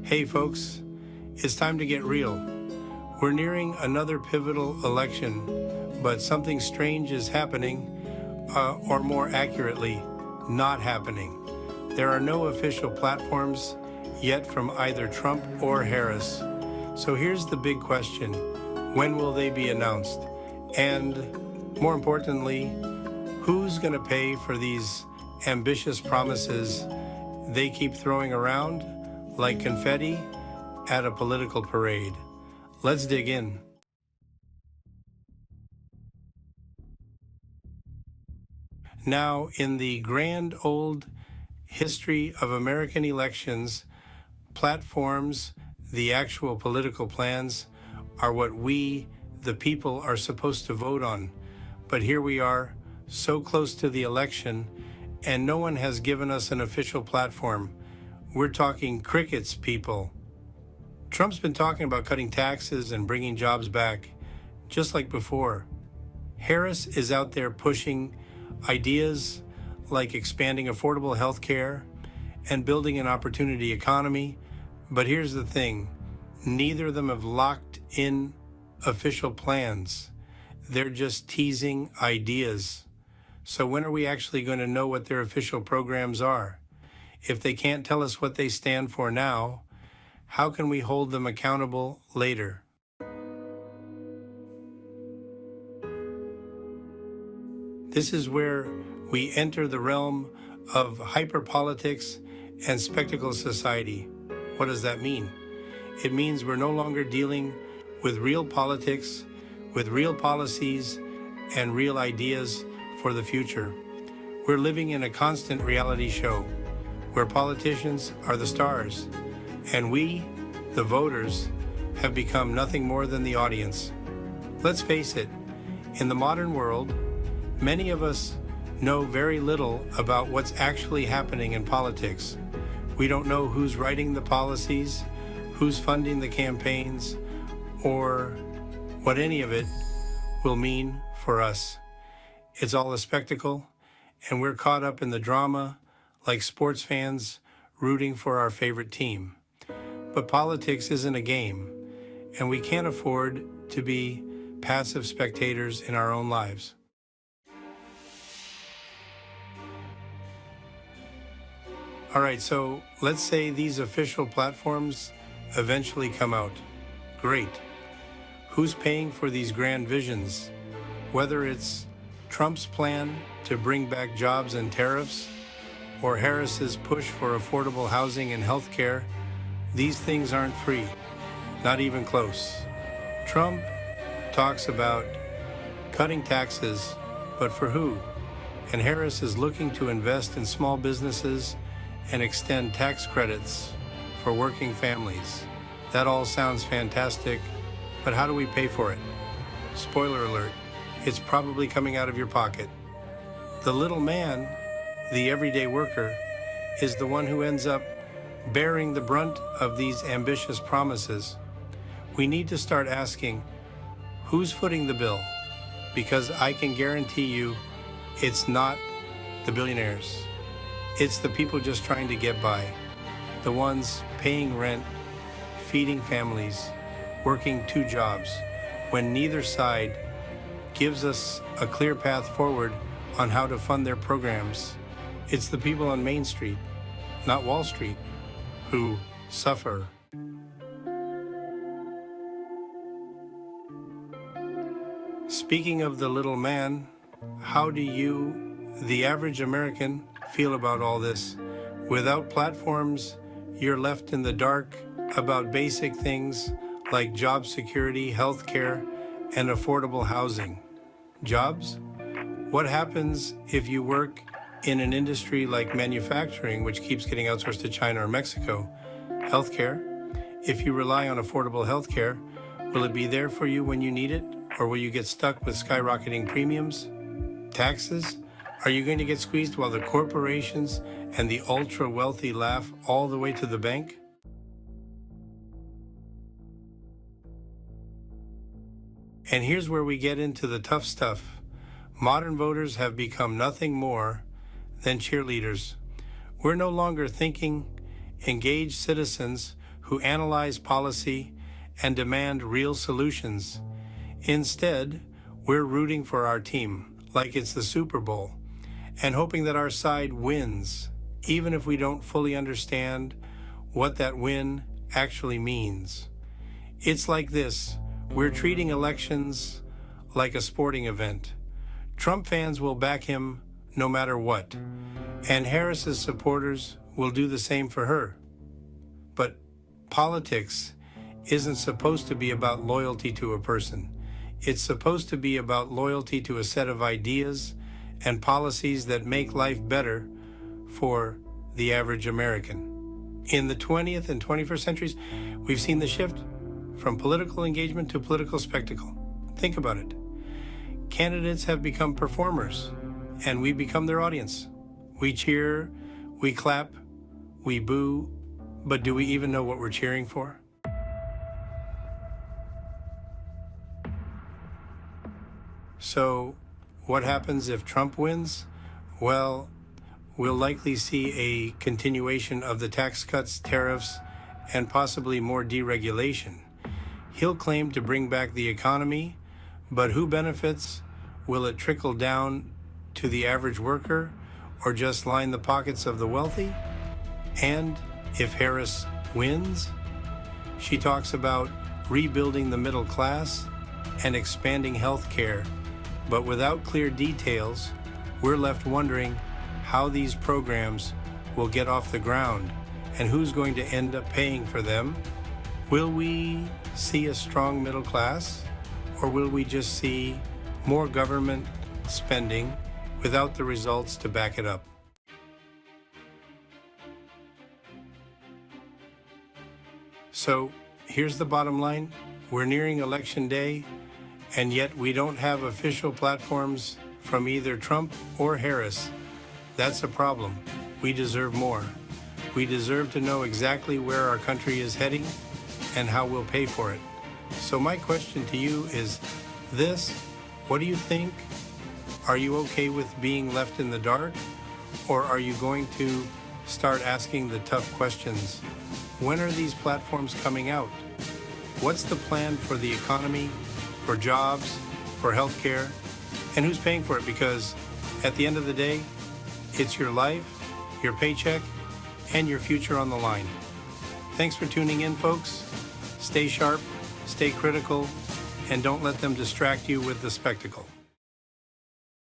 Hey folks, it's time to get real. We're nearing another pivotal election, but something strange is happening, or more accurately, not happening. There are no official platforms yet from either Trump or Harris. So here's the big question: when will they be announced? And more importantly, who's going to pay for these ambitious promises they keep throwing around like confetti at a political parade? Let's dig in. Now, in the grand old history of American elections, platforms, the actual political plans, are what we, the people, are supposed to vote on. But here we are, so close to the election, and no one has given us an official platform. We're talking crickets, people. Trump's been talking about cutting taxes and bringing jobs back, just like before. Harris is out there pushing ideas like expanding affordable health care and building an opportunity economy. But here's the thing, neither of them have locked in official plans. They're just teasing ideas. So when are we actually going to know what their official programs are? If they can't tell us what they stand for now, how can we hold them accountable later? This is where we enter the realm of hyperpolitics and spectacle society. What does that mean? It means we're no longer dealing with real politics, with real policies, and real ideas for the future. We're living in a constant reality show where politicians are the stars, and we, the voters, have become nothing more than the audience. Let's face it, in the modern world, many of us know very little about what's actually happening in politics. We don't know who's writing the policies, who's funding the campaigns, or what any of it will mean for us. It's all a spectacle, and we're caught up in the drama like sports fans rooting for our favorite team. But politics isn't a game, and we can't afford to be passive spectators in our own lives. All right, so let's say these official platforms eventually come out. Great. Who's paying for these grand visions? Whether it's Trump's plan to bring back jobs and tariffs, or Harris's push for affordable housing and health care, these things aren't free, not even close. Trump talks about cutting taxes, but for who? And Harris is looking to invest in small businesses and extend tax credits for working families. That all sounds fantastic, but how do we pay for it? Spoiler alert, it's probably coming out of your pocket. The little man, the everyday worker, is the one who ends up bearing the brunt of these ambitious promises. We need to start asking, who's footing the bill? Because I can guarantee you, it's not the billionaires. It's the people just trying to get by, the ones paying rent, feeding families, working 2 jobs, when neither side gives us a clear path forward on how to fund their programs. It's the people on Main Street, not Wall Street, who suffer. Speaking of the little man, how do you, the average American, feel about all this? Without platforms, you're left in the dark about basic things like job security, health care, and affordable housing. Jobs? What happens if you work in an industry like manufacturing, which keeps getting outsourced to China or Mexico? Healthcare? If you rely on affordable healthcare, will it be there for you when you need it, or will you get stuck with skyrocketing premiums? Taxes? Are you going to get squeezed while the corporations and the ultra-wealthy laugh all the way to the bank? And here's where we get into the tough stuff. Modern voters have become nothing more than cheerleaders. We're no longer thinking, engaged citizens who analyze policy and demand real solutions. Instead, we're rooting for our team like it's the Super Bowl and hoping that our side wins, even if we don't fully understand what that win actually means. It's like this: we're treating elections like a sporting event. Trump fans will back him no matter what, and Harris's supporters will do the same for her. But politics isn't supposed to be about loyalty to a person. It's supposed to be about loyalty to a set of ideas and policies that make life better for the average American. In the 20th and 21st centuries, we've seen the shift from political engagement to political spectacle. Think about it. Candidates have become performers, and we become their audience. We cheer, we clap, we boo, but do we even know what we're cheering for? So, what happens if Trump wins? Well, we'll likely see a continuation of the tax cuts, tariffs, and possibly more deregulation. He'll claim to bring back the economy, but who benefits? Will it trickle down to the average worker or just line the pockets of the wealthy? And if Harris wins, she talks about rebuilding the middle class and expanding health care, but without clear details, we're left wondering how these programs will get off the ground and who's going to end up paying for them. Will we see a strong middle class, or will we just see more government spending without the results to back it up? So here's the bottom line. We're nearing Election Day, and yet we don't have official platforms from either Trump or Harris. That's a problem. We deserve more. We deserve to know exactly where our country is heading and how we'll pay for it. So my question to you is this: what do you think? Are you okay with being left in the dark? Or are you going to start asking the tough questions? When are these platforms coming out? What's the plan for the economy, for jobs, for healthcare? And who's paying for it? Because at the end of the day, it's your life, your paycheck, and your future on the line. Thanks for tuning in, folks. Stay sharp, stay critical, and don't let them distract you with the spectacle.